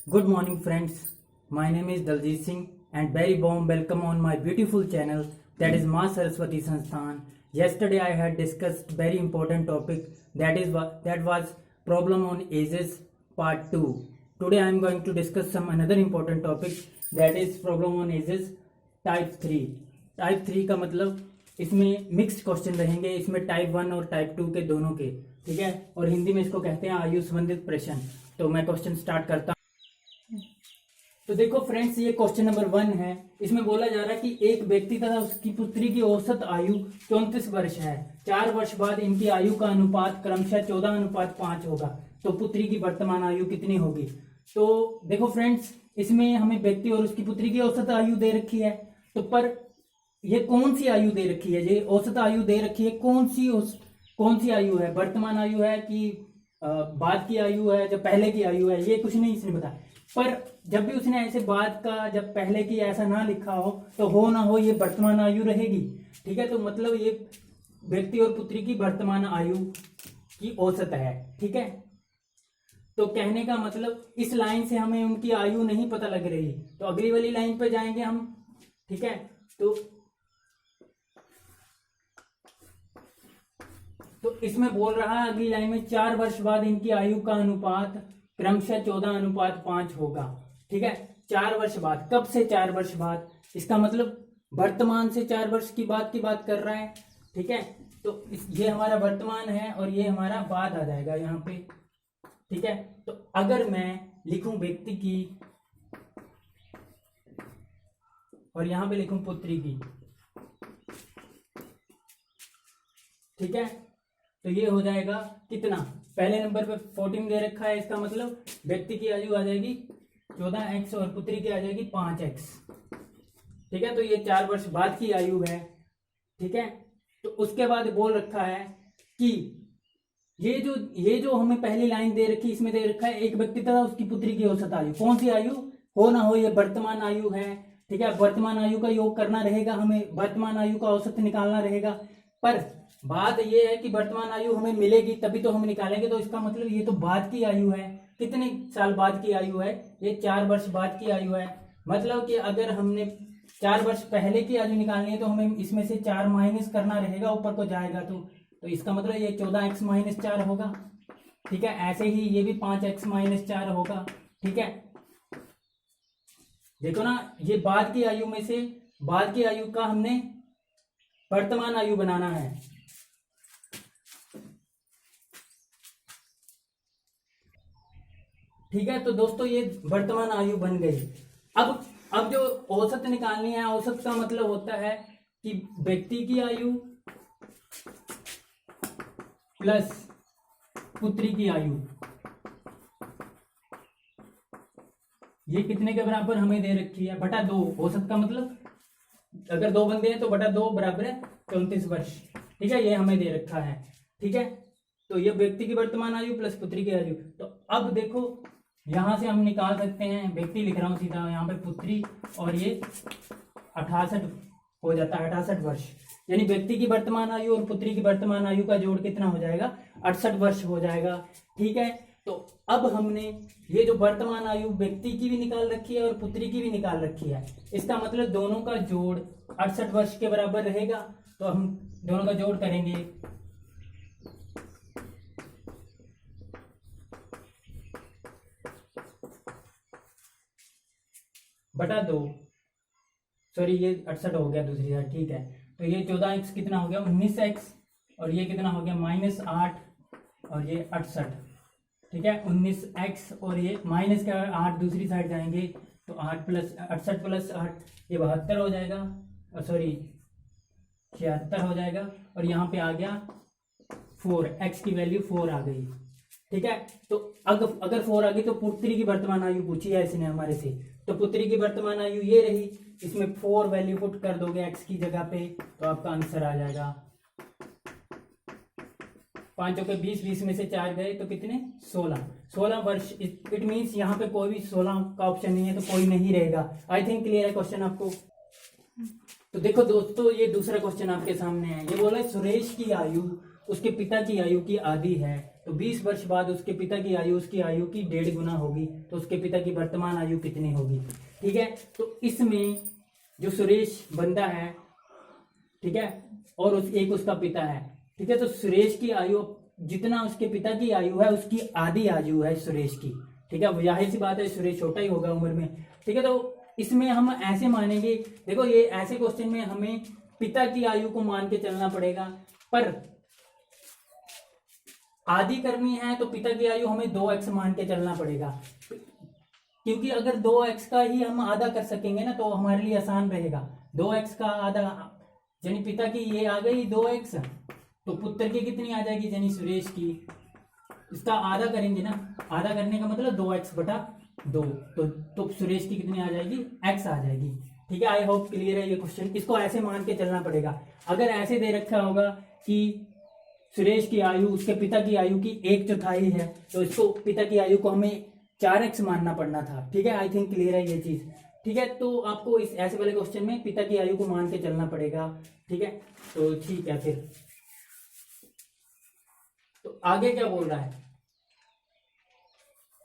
Good morning, friends. My name is Daljit Singh, and very warm welcome on my beautiful channel, that is Ma Saraswati Sansthan. Yesterday, I had discussed very important topic, that was problem on ages part 2. Today, I am going to discuss some another important topic, that is problem on ages type 3. Type 3 का मतलब इसमें mixed question रहेंगे, इसमें type 1 और type 2 के दोनों के, ठीक है। और हिंदी में इसको कहते हैं आयु संबंधित प्रश्न। तो मैं क्वेश्चन स्टार्ट करता हूं। तो देखो फ्रेंड्स, ये क्वेश्चन नंबर 1 है। इसमें बोला जा रहा है कि एक व्यक्ति तथा उसकी पुत्री की औसत आयु 34 वर्ष है। 4 वर्ष बाद इनकी आयु का अनुपात क्रमशः 14:5 होगा। तो पुत्री की वर्तमान आयु कितनी होगी? तो देखो फ्रेंड्स, इसमें हमें व्यक्ति और उसकी पुत्री की औसत आयु दे रखी है। तो पर ये कौन सी आयु दे रखी है? ये औसत आयु दे रखी है। कौन सी आयु है? वर्तमान आयु है कि बाद की आयु है, जब पहले की आयु है? ये कुछ नहीं इसने बताया। पर जब भी उसने ऐसे बाद का, जब पहले की ऐसा ना लिखा हो, तो हो ना हो ये वर्तमान आयु रहेगी, ठीक है। तो मतलब ये व्यक्ति और पुत्री की वर्तमान आयु की औसत है, ठीक है। तो कहने का मतलब इस लाइन से हमें उनकी आयु नहीं पता लग रही, तो अगली वाली लाइन पे जाएंगे हम, ठीक है। तो इसमें बोल रहा है अगली लाइन में 4 वर्ष बाद इनकी आयु का अनुपात क्रमशः 14:5 होगा, ठीक है। 4 वर्ष बाद, कब से 4 वर्ष बाद? इसका मतलब वर्तमान से 4 वर्ष की बात कर रहा है, ठीक है। तो ये हमारा वर्तमान है और ये हमारा बाद आ जाएगा यहाँ पे, ठीक है। तो अगर मैं लिखूं व्यक्ति की और यहां पे लिखूं पुत्री की, ठीक है, तो ये हो जाएगा कितना? पहले नंबर पे 14 दे रखा है, इसका मतलब व्यक्ति की आयु आ जाएगी 14x और पुत्री की आ जाएगी 5x, ठीक है। तो ये 4 वर्ष बाद की आयु है, ठीक है। तो उसके बाद बोल रखा है कि ये जो हमें पहली लाइन दे रखी, इसमें दे रखा है एक व्यक्ति तथा उसकी पुत्री की औसत आयु। कौन सी आयु? हो ना हो ये वर्तमान आयु है, ठीक है। वर्तमान आयु का योग करना रहेगा, हमें वर्तमान आयु का औसत निकालना रहेगा। पर बात ये है कि वर्तमान आयु हमें मिलेगी तभी तो हम निकालेंगे। तो इसका मतलब ये तो बाद की आयु है। कितने साल बाद की आयु है? ये 4 वर्ष बाद की आयु है। मतलब कि अगर हमने 4 वर्ष पहले की आयु निकालनी है तो हमें इसमें से 4 माइनस करना रहेगा, ऊपर को जाएगा तो इसका मतलब ये 14x - 4 होगा, ठीक है। ऐसे ही ये भी 5x - 4 होगा, ठीक है। देखो ना, ये बाद की आयु में से बाद की आयु का हमने वर्तमान आयु बनाना है, ठीक है। तो दोस्तों ये वर्तमान आयु बन गई। अब जो औसत निकालनी है, औसत का मतलब होता है कि व्यक्ति की आयु प्लस पुत्री की आयु, ये कितने के बराबर हमें दे रखी है? बटा 2। औसत का मतलब अगर 2 बंदे हैं तो बटा 2 बराबर है 34 वर्ष, ठीक है। ये हमें दे रखा है, ठीक है। तो ये व्यक्ति की वर्तमान आयु प्लस पुत्री की आयु। तो अब देखो यहां से हम निकाल सकते हैं, व्यक्ति लिख रहा हूं सीधा यहाँ पे, पुत्री, और ये 68 हो जाता है, 68 वर्ष। यानी व्यक्ति की वर्तमान आयु और पुत्री की वर्तमान आयु का जोड़ कितना हो जाएगा? 68 वर्ष हो जाएगा, ठीक है। तो अब हमने ये जो वर्तमान आयु व्यक्ति की भी निकाल रखी है और पुत्री की भी निकाल रखी है, इसका मतलब दोनों का जोड़ 68 वर्ष के बराबर रहेगा। तो हम दोनों का जोड़ करेंगे, बटा 2, सॉरी ये 68 हो गया दूसरी साइड, ठीक है। तो ये 14x कितना हो गया? 19x, और ये कितना हो गया? -8, और ये 68, ठीक है। 19x और ये माइनस का 8 दूसरी साइड जाएंगे, तो 8 प्लस 68 प्लस 8 ये 72 हो जाएगा, और सॉरी 76 हो जाएगा। और यहाँ पे आ गया 4, x की वैल्यू 4 आ गई, ठीक है। तो अगर 4 आ गई तो पुत्री की वर्तमान आयु पूछी है इसने हमारे से, तो पुत्री की वर्तमान आयु ये रही। इसमें 4 वैल्यू पुट कर दोगे x की जगह पे, तो आपका आंसर आ जाएगा 5 के 20, 20 में से 4 गए तो कितने? 16 वर्ष। इट मीन्स यहाँ पे कोई भी 16 का ऑप्शन नहीं है, तो कोई नहीं रहेगा। आई थिंक क्लियर है क्वेश्चन आपको। तो देखो दोस्तों, ये दूसरा क्वेश्चन आपके सामने है। ये बोला सुरेश की आयु उसके पिता की आयु की आधी है, तो 20 वर्ष बाद उसके पिता की आयु उसकी आयु की 1.5 गुना होगी, तो उसके पिता की वर्तमान आयु कितनी होगी। ठीक है, तो इसमें जो सुरेश बंदा है, ठीक है, और एक उसका पिता है, ठीक है, तो सुरेश की आयु जितना उसके पिता की आयु है उसकी आधी आयु है सुरेश की। ठीक है, जाहिर सी बात है सुरेश छोटा ही होगा उम्र में। ठीक है, तो इसमें हम ऐसे मानेंगे, देखो ये ऐसे क्वेश्चन में हमें पिता की आयु को मान के चलना पड़ेगा, पर आधी करनी है तो पिता की आयु हमें 2x मान के चलना पड़ेगा, क्योंकि अगर 2x का ही हम आधा कर सकेंगे ना तो हमारे लिए आसान रहेगा। 2x का आधा यानी पिता की ये आ गई 2x, तो पुत्र की कितनी आ जाएगी यानी सुरेश की, इसका आधा करेंगे ना, आधा करने का मतलब 2x बटा 2, तो सुरेश की कितनी आ जाएगी, x आ जाएगी। ठीक है, आई होप क्लियर है ये क्वेश्चन। इसको ऐसे मान के चलना पड़ेगा। अगर ऐसे दे रखा होगा कि सुरेश की आयु उसके पिता की आयु की 1/4 है, तो इसको पिता की आयु को हमें 4x मानना पड़ना था। ठीक है, आई थिंक क्लियर है ये चीज। ठीक है, तो आपको इस ऐसे वाले क्वेश्चन में पिता की आयु को मान के चलना पड़ेगा। ठीक है, तो ठीक है, फिर तो आगे क्या बोल रहा है,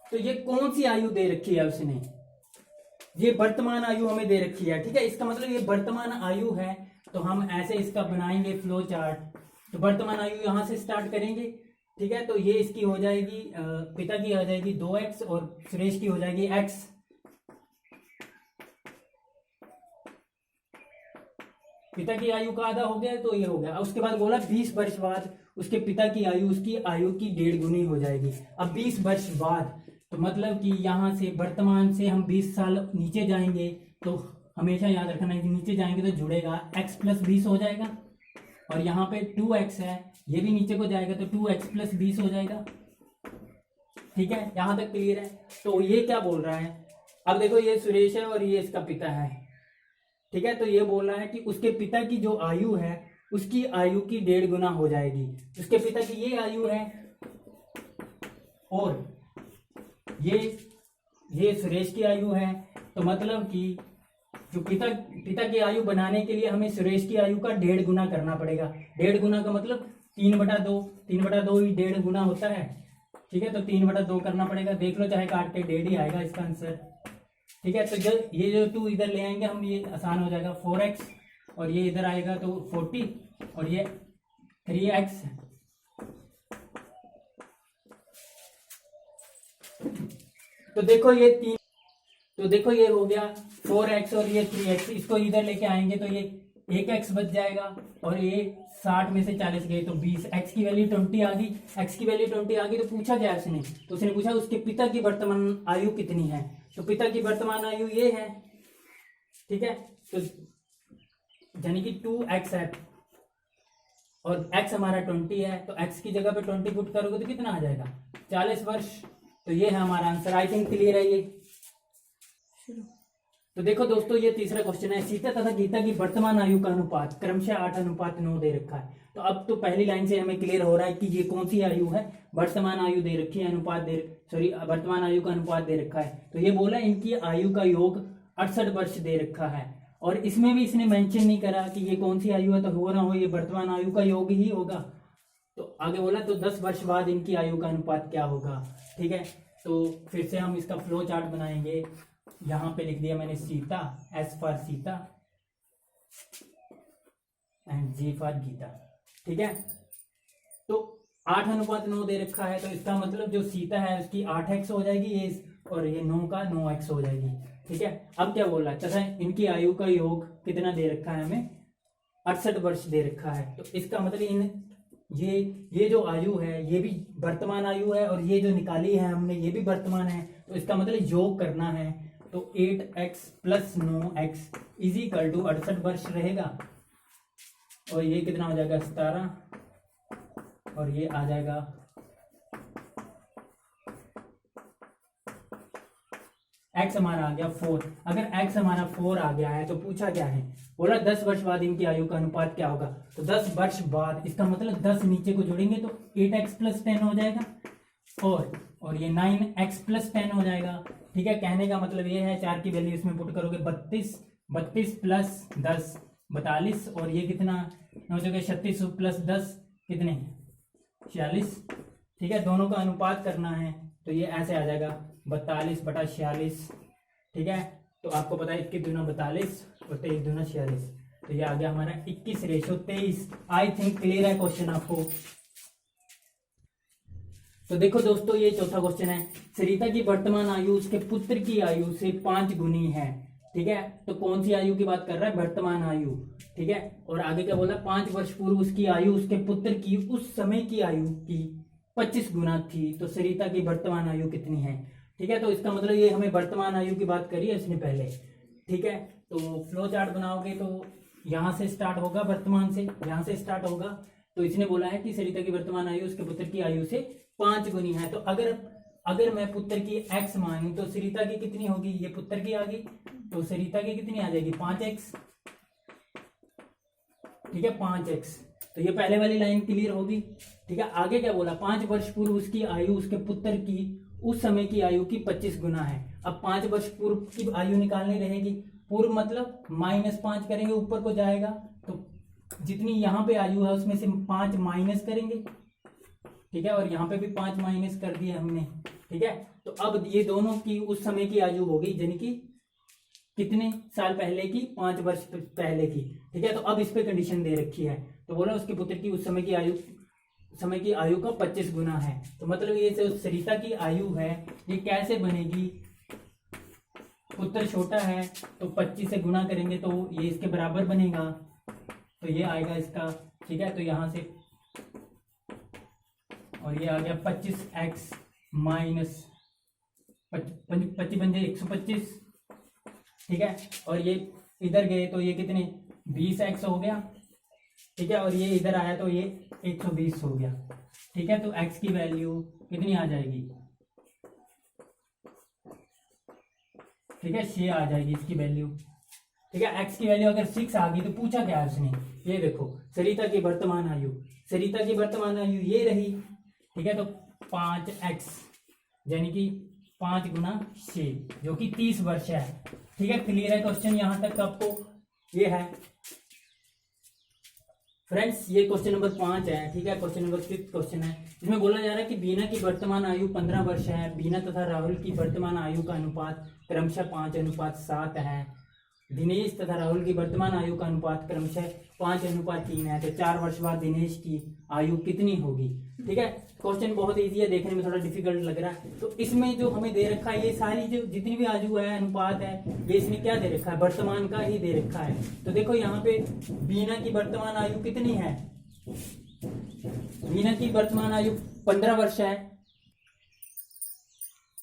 तो ये कौन सी आयु दे रखी है उसने, ये वर्तमान आयु हमें दे रखी है। ठीक है, इसका मतलब ये वर्तमान आयु है, तो हम ऐसे इसका बनाएंगे फ्लो चार्ट। तो वर्तमान आयु यहां से स्टार्ट करेंगे। ठीक है, तो ये इसकी हो जाएगी, पिता की हो जाएगी 2x और सुरेश की हो जाएगी x। पिता की आयु का आधा हो गया तो ये हो गया। उसके बाद बोला 20 वर्ष बाद उसके पिता की आयु उसकी आयु की 1.5 गुनी हो जाएगी। अब 20 वर्ष बाद तो मतलब कि यहाँ से वर्तमान से हम 20 साल नीचे जाएंगे, तो हमेशा याद रखना है कि नीचे जाएंगे तो जुड़ेगा x + 20 हो जाएगा, और यहाँ पे 2x है, ये भी नीचे को जाएगा तो 2x + 20 हो जाएगा। ठीक है, यहां तक क्लियर है। तो ये क्या बोल रहा है, अब देखो ये सुरेश है और ये इसका पिता है। ठीक है, तो ये बोल रहा है कि उसके पिता की जो आयु है उसकी आयु की 1.5 गुना हो जाएगी। उसके पिता की ये आयु है और ये सुरेश की आयु है, तो मतलब कि जो पिता की आयु बनाने के लिए हमें सुरेश की आयु का 1.5 गुना करना पड़ेगा। 1.5 गुना का मतलब 3/2, 3/2 ही 1.5 गुना होता है। ठीक है, तो 3/2 करना पड़ेगा, देख लो चाहे काट के 1.5 ही आएगा इसका आंसर। ठीक है, तो जब ये जो 2 इधर ले आएंगे हम, ये आसान हो जाएगा 4x, और ये इधर आएगा तो 40, और ये 3x। तो देखो ये 3, तो देखो ये हो गया 4x और ये 3x, इसको इधर लेके आएंगे तो ये 1x बच जाएगा, और ये 60 में से 40 गए तो 20, x की वैल्यू 20 आ गई। x की वैल्यू 20 आ गई तो पूछा क्या उसने, तो उसने पूछा उसके पिता की वर्तमान आयु कितनी है। तो पिता की वर्तमान आयु ये है। ठीक है, तो यानी कि 2x है और x हमारा 20 है, तो x की जगह पे 20 पुट करोगे तो कितना आ जाएगा, 40 वर्ष। तो ये है हमारा आंसर। आई थिंक क्लियर है ये। तो देखो दोस्तों, ये तीसरा क्वेश्चन है, सीता तथा गीता की वर्तमान आयु का अनुपात क्रमशः 8:9 दे रखा है। तो अब तो पहली लाइन से हमें क्लियर हो रहा है कि ये कौन सी आयु है, वर्तमान आयु दे रखी है, वर्तमान आयु का अनुपात दे रखा है। तो ये बोला इनकी आयु का योग 68 वर्ष दे रखा है, और इसमें भी इसने मेंशन नहीं करा कि ये कौन सी आयु है, तो हो ना हो ये वर्तमान आयु का योग ही होगा। तो आगे बोला तो 10 वर्ष बाद इनकी आयु का अनुपात क्या होगा। ठीक है, तो फिर से हम इसका फ्लो चार्ट बनाएंगे। यहां पे लिख दिया मैंने Sita, S for Sita and G for Gita. ठीक है, तो 8:9 दे रखा है, तो इसका मतलब जो सीता है उसकी 8x हो जाएगी, ये और ये 9 का 9x हो जाएगी। ठीक है, अब क्या बोल रहा है, तथा इनकी आयु का योग कितना दे रखा है हमें, 68 वर्ष दे रखा है। तो इसका मतलब ये जो आयु है ये भी वर्तमान आयु है, और ये जो निकाली है हमने ये भी वर्तमान है। तो इसका मतलब योग करना है, तो 8x + 9x = 68 वर्ष रहेगा, और ये कितना हो जाएगा 17, और ये आ जाएगा x हमारा आ गया 4। अगर x हमारा 4 आ गया है तो पूछा क्या है, बोला 10 वर्ष बाद इनकी आयु का अनुपात क्या होगा। तो 10 वर्ष बाद इसका मतलब 10 नीचे को जोड़ेंगे तो 8x + 10 हो जाएगा, और ये 9x + 10 हो जाएगा। ठीक है, कहने का मतलब ये है 4 की वैल्यू इसमें पुट करोगे 32 + 10 42, और ये कितना हो जाएगा 36 + 10 कितने 46। ठीक है, दोनों का अनुपात करना है तो ये ऐसे आ जाएगा 42/46। ठीक है, तो आपको पता है 21 दूना 42 और 23 दूना 46, तो ये आ गया हमारा 21:23। आई थिंक क्लियर है क्वेश्चन आपको। तो देखो दोस्तों, ये चौथा क्वेश्चन है, सरिता की वर्तमान आयु उसके पुत्र की आयु से 5 गुनी है। ठीक है, तो कौन सी आयु की बात कर रहा है? वर्तमान आयु। ठीक है, और आगे क्या बोला? 5 वर्ष पूर्व उसकी आयु उसके पुत्र की उस समय की आयु की 25 गुना थी। तो सरिता की वर्तमान आयु कितनी है? ठीक है, तो इसका मतलब ये हमें वर्तमान आयु की बात करी है इसने पहले। ठीक है, तो फ्लो चार्ट बनाओगे तो यहां से स्टार्ट होगा, वर्तमान से यहां से स्टार्ट होगा। तो इसने बोला है कि सरिता की वर्तमान आयु उसके पुत्र की आयु से 5 गुनी है। तो अगर मैं पुत्र की x मानूं तो सरिता की कितनी होगी? ये पुत्र की आ गई, तो सरिता की कितनी आ जाएगी? 5x। ठीक है, 5x। तो ये पहले वाली लाइन क्लियर होगी। ठीक है, आगे क्या बोला? 5 वर्ष पूर्व उसकी आयु उसके पुत्र की उस समय की आयु की 25 गुना है। अब 5 वर्ष पूर्व की आयु निकालनी रहेगी। पूर्व मतलब -5 करेंगे, ऊपर को जाएगा, तो जितनी यहाँ पे आयु है उसमें से 5 माइनस करेंगे। ठीक है, और यहाँ पे भी 5 माइनस कर दिया हमने। ठीक है, तो अब ये दोनों की उस समय की आयु होगी, यानी कि कितने साल पहले की? 5 वर्ष पहले की। ठीक है, तो अब इस पे कंडीशन दे रखी है, तो बोला उसके पुत्र की उस समय की आयु का 25 गुना है। तो मतलब ये जो सरिता की आयु है ये कैसे बनेगी? पुत्र छोटा है तो 25 से गुना करेंगे तो ये इसके बराबर बनेगा, तो ये आएगा इसका। ठीक है, तो यहां से और ये आ गया 25x माइनस 25 बन जाए 125। ठीक है, और ये इधर गए तो ये कितने? 20x हो गया। ठीक है, और ये इधर आया तो ये 120 हो गया। ठीक है, तो x की वैल्यू कितनी आ जाएगी? ठीक है, 6 आ जाएगी इसकी वैल्यू। ठीक है, x की वैल्यू अगर 6 आ गई तो पूछा क्या है उसने? ये देखो, सरिता की वर्तमान आयु ये रही। ठीक है, तो 5x यानी कि 5 गुना 6 जो कि 30 वर्ष है। ठीक है, क्लियर है क्वेश्चन यहां तक आपको? ये है फ्रेंड्स, ये क्वेश्चन नंबर 5 है। ठीक है, क्वेश्चन नंबर 5 क्वेश्चन है। इसमें बोला जा रहा है कि बीना की वर्तमान आयु 15 वर्ष है। बीना तथा राहुल की वर्तमान आयु का अनुपात क्रमशः 5:7 है। दिनेश तथा राहुल की वर्तमान आयु का अनुपात क्रमशः 5:3 है। तो 4 वर्ष बाद दिनेश की आयु कितनी होगी? ठीक है, क्वेश्चन बहुत इजी है, देखने में थोड़ा डिफिकल्ट लग रहा है। तो इसमें जो हमें दे रखा है ये सारी जो जितनी भी आयु है, अनुपात है, ये इसमें क्या दे रखा है? वर्तमान का ही दे रखा है। तो देखो यहाँ पे बीना की वर्तमान आयु कितनी है? बीना की वर्तमान आयु 15 वर्ष है।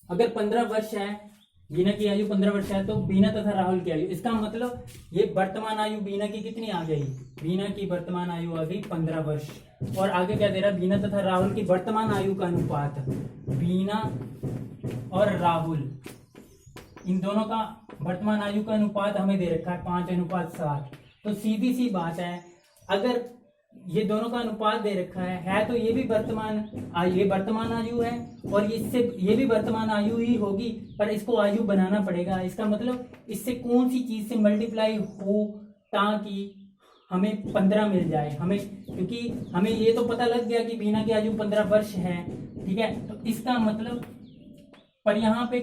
अगर 15 वर्ष है, बीना की आयु 15 वर्ष है, तो बीना तथा राहुल की आयु, इसका मतलब ये वर्तमान आयु बीना की कितनी आ गई? बीना की वर्तमान आयु आ गई 15 वर्ष। और आगे क्या दे रहा है? बीना तथा राहुल की वर्तमान आयु का अनुपात, बीना और राहुल इन दोनों का वर्तमान आयु का अनुपात हमें दे रखा है 5:7। तो सीधी सी बात है, अगर ये दोनों का अनुपात दे रखा है तो ये भी वर्तमान आयु है, और इससे ये भी वर्तमान आयु ही होगी, पर इसको आयु बनाना पड़ेगा। इसका मतलब इससे कौन सी चीज से मल्टीप्लाई हो ताकि हमें 15 मिल जाए हमें, क्योंकि हमें ये तो पता लग गया कि बीना की आयु 15 वर्ष है। ठीक है, तो इसका मतलब पर यहाँ पे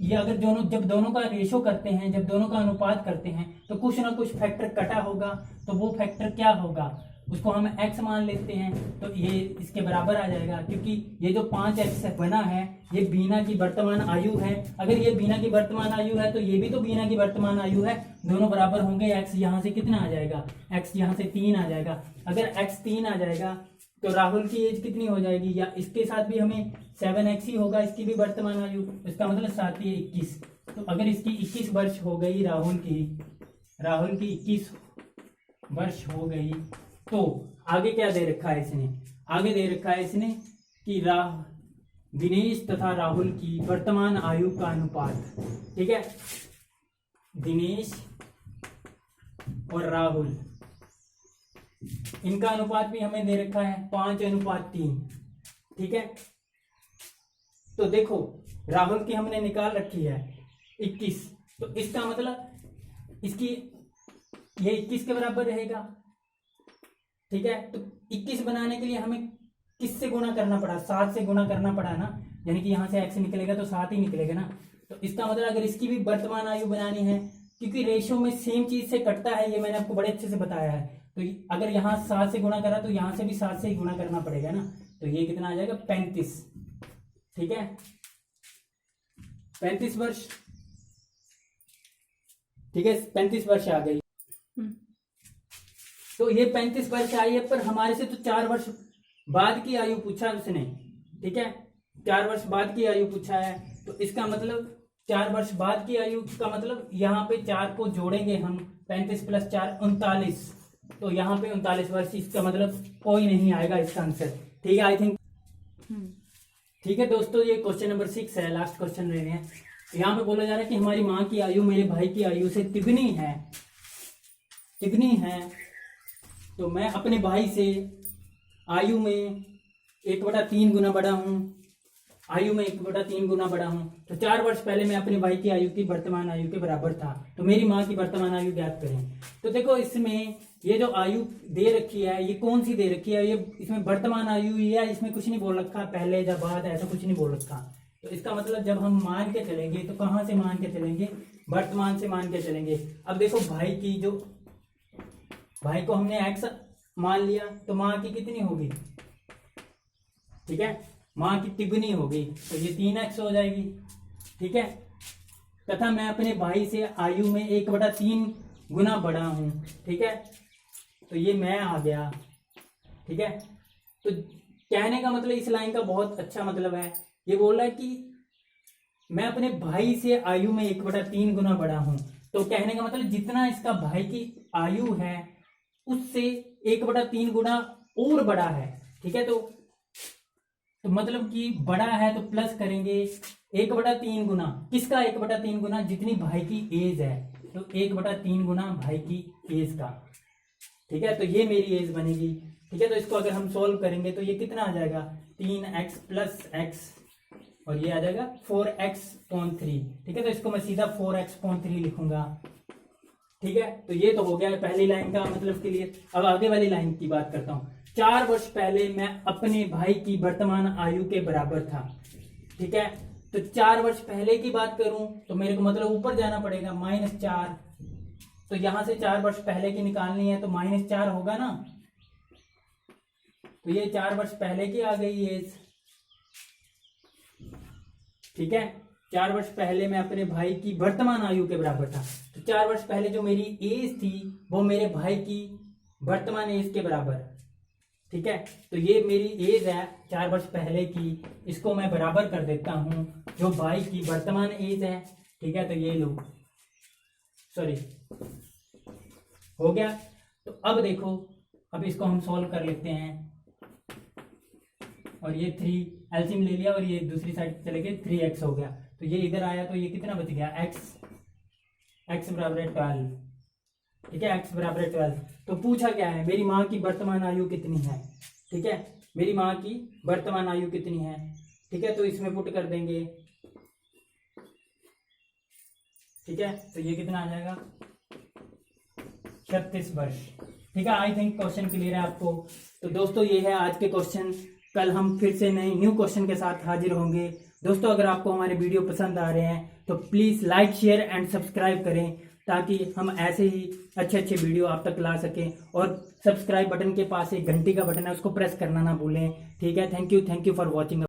ये अगर जब दोनों का रेशो करते हैं, जब दोनों का अनुपात करते हैं, तो कुछ ना कुछ फैक्टर कटा होगा। तो वो फैक्टर क्या होगा? उसको हम x मान लेते हैं, तो ये इसके बराबर आ जाएगा, क्योंकि ये जो 5x बना है ये बीना की वर्तमान आयु है। अगर ये बीना की वर्तमान आयु है तो ये भी तो बीना की वर्तमान आयु है, दोनों बराबर होंगे। x यहाँ से कितना आ जाएगा? x यहाँ से 3 आ जाएगा। अगर x 3 आ जाएगा तो राहुल की एज कितनी हो जाएगी? या इसके साथ भी हमें 7x ही होगा, इसकी भी वर्तमान आयु, इसका मतलब 7 ये 21। तो अगर इसकी 21 वर्ष हो गई, राहुल की 21 वर्ष हो गई, तो आगे क्या दे रखा है इसने? आगे दे रखा है इसने कि दिनेश तथा राहुल की वर्तमान आयु का अनुपात। ठीक है, दिनेश और राहुल इनका अनुपात भी हमें दे रखा है 5:3। ठीक है, तो देखो राहुल की हमने निकाल रखी है 21, तो इसका मतलब इसकी ये 21 के बराबर रहेगा। ठीक है, तो 21 बनाने के लिए हमें किससे गुणा करना पड़ा, 7 से गुणा करना पड़ा ना, यानी कि यहाँ से x निकलेगा तो 7 ही निकलेगा ना। तो इसका मतलब अगर इसकी भी वर्तमान आयु बनानी है, क्योंकि रेशियो में सेम चीज से कटता है, ये मैंने आपको बड़े अच्छे से बताया है। तो अगर यहाँ 7 से गुणा करा तो यहाँ से भी 7 से ही गुणा करना पड़ेगा ना। तो ये कितना आ जाएगा 35, ठीक है, 35 वर्ष, ठीक है, 35 वर्ष आ गई। तो ये 35 वर्ष आई है, पर हमारे से तो 4 वर्ष बाद की आयु पूछा उसने, ठीक है, 4 वर्ष बाद की आयु पूछा है। तो इसका मतलब 4 वर्ष बाद की आयु का मतलब यहाँ पे 4 को जोड़ेंगे हम, 35 + 4 39, तो यहाँ पे 39 वर्ष, इसका मतलब कोई नहीं आएगा इसका आंसर, ठीक है, आई थिंक। ठीक है दोस्तों, ये क्वेश्चन नंबर 6 है, लास्ट क्वेश्चन ले रहे हैं। यहाँ पे बोला जा रहा है कि हमारी माँ की आयु मेरे भाई की आयु से तिगुनी है, तिगुनी है। तो मैं अपने भाई से आयु में 1/3 गुना बड़ा हूँ, आयु में 1/3 गुना बड़ा हूँ। तो 4 वर्ष पहले मैं अपने भाई की आयु की वर्तमान आयु के बराबर था। तो मेरी माँ की वर्तमान आयु ज्ञात करें। तो देखो इसमें ये जो आयु दे रखी है, ये कौन सी दे रखी है, ये इसमें वर्तमान आयु या इसमें कुछ नहीं बोल रखा, पहले या बाद, ऐसा कुछ नहीं बोल रखा। तो इसका मतलब जब हम मान के चलेंगे तो कहाँ से मान के चलेंगे, वर्तमान से मान के चलेंगे। अब देखो भाई की जो, भाई को हमने x मान लिया, तो माँ की कितनी होगी, ठीक है, माँ की तिगुनी होगी, तो ये 3x हो जाएगी, ठीक है। तथा मैं अपने भाई से आयु में 1/3 गुना बड़ा हूं, ठीक है, तो ये मैं आ गया, ठीक है। तो कहने का मतलब इस लाइन का बहुत अच्छा मतलब है, ये बोल रहा है कि मैं अपने भाई से आयु में 1/3 गुना बड़ा हूं। तो कहने का मतलब जितना इसका भाई की आयु है उससे 1/3 गुना और बड़ा है, ठीक है। तो मतलब कि बड़ा है तो प्लस करेंगे 1/3 गुना, किसका 1/3 गुना, जितनी भाई की एज है, तो 1/3 गुना भाई की एज का, ठीक है। तो ये मेरी एज बनेगी, ठीक है। तो इसको अगर हम सोल्व करेंगे तो ये कितना आ जाएगा, 3x + x, और ये आ जाएगा 4x/3, ठीक है। तो इसको मैं सीधा 4x/3 लिखूंगा, ठीक है। तो ये तो हो गया पहली लाइन का मतलब क्लियर। अब आगे वाली लाइन की बात करता हूं। 4 वर्ष पहले मैं अपने भाई की वर्तमान आयु के बराबर था, ठीक है। तो 4 वर्ष पहले की बात करूं तो मेरे को मतलब ऊपर जाना पड़ेगा, -4। तो यहां से 4 वर्ष पहले की निकालनी है तो -4 होगा ना। तो ये 4 वर्ष पहले की आ गई एज, ठीक है। 4 वर्ष पहले मैं अपने भाई की वर्तमान आयु के बराबर था। तो 4 वर्ष पहले जो मेरी एज थी वो मेरे भाई की वर्तमान एज के बराबर, ठीक है। तो ये मेरी एज है 4 वर्ष पहले की, इसको मैं बराबर कर देता हूं जो भाई की वर्तमान एज है, ठीक है। तो ये लो, सॉरी, हो गया। तो अब देखो, अब इसको हम सॉल्व कर लेते हैं, और ये 3 एलसीएम ले लिया और ये दूसरी साइड चले गए, 3x हो गया। तो ये इधर आया तो ये कितना बच गया, x बराबर है 12, ठीक है, x बराबर है 12। तो पूछा क्या है, मेरी माँ की वर्तमान आयु कितनी है, ठीक है, मेरी माँ की वर्तमान आयु कितनी है, ठीक है। तो इसमें पुट कर देंगे, ठीक है। तो ये कितना आ जाएगा, 36 वर्ष, ठीक है। आई थिंक क्वेश्चन क्लियर है आपको। तो दोस्तों ये है आज के क्वेश्चन, कल हम फिर से नए न्यू क्वेश्चन के साथ हाजिर होंगे। दोस्तों अगर आपको हमारे वीडियो पसंद आ रहे हैं तो please like, share and subscribe करें, ताकि हम ऐसे ही अच्छे अच्छे वीडियो आप तक ला सकें। और सब्सक्राइब बटन के पास एक घंटी का बटन है, उसको प्रेस करना ना भूलें, ठीक है। Thank you for watching.